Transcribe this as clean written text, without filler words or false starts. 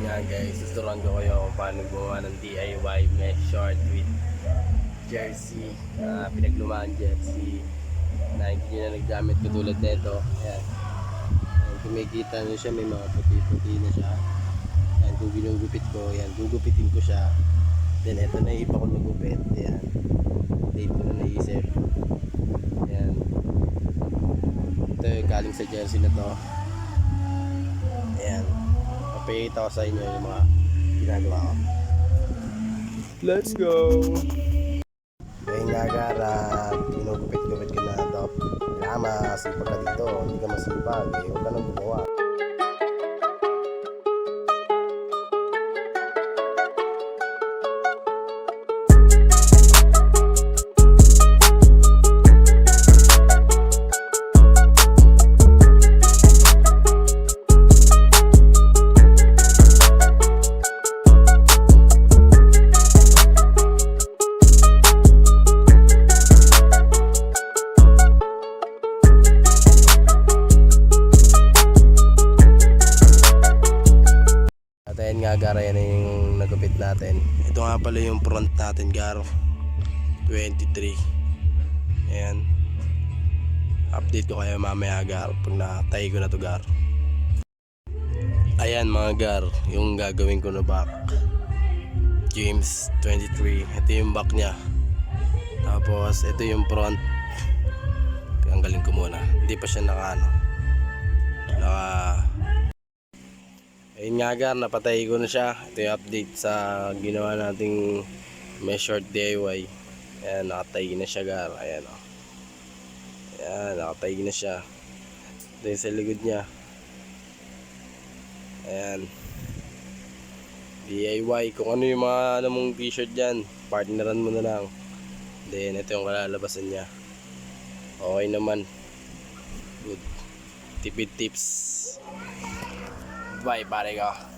nga guys, tuturuan ko kayo kung paano gumawa ng DIY mesh short with jersey, pinaglumaan jersey na hindi nyo na naggamit katulad nito. Ayan, kumikita nyo siya, may mga puti-puti na siya. Ayan, kung ginugupit ko, ayan, gugupitin ko siya. Then ito na iba ko nagupit. Ayan, date ko na naisip. Ayan, ito yung galing sa jersey na to. Ayan, papakita ko sa inyo yung mga ginagawa ko. Let's go! Ayun nga gara, ginugupit-gupit ko na ito. Kailangan masipag ka dito, hindi ka masipag, huwag ka nang gumawa. Ayan nga gara, yan yung nagupit natin. Ito nga pala yung front natin garo, 23. Ayan, update ko kayo mamaya garo pag natay ko na to garo. Ayan mga gar, yung gagawin ko na back, James 23. Ito yung back nya. Tapos ito yung front. Tanggalin ko muna, hindi pa siya naka ayun nga gar, napatay ko na siya. Ito yung update sa ginawa nating mesh short DIY. Ayan, nakatay na siya gar. Ayan o. Ayan, nakatay na siya. Ito yung sa likod nya. Ayan, DIY. Kung ano yung mga mong t-shirt dyan, partneran mo na lang. Then ito yung kalalabasan nya. Okay naman, good. Tipid tips. Bye pare ka.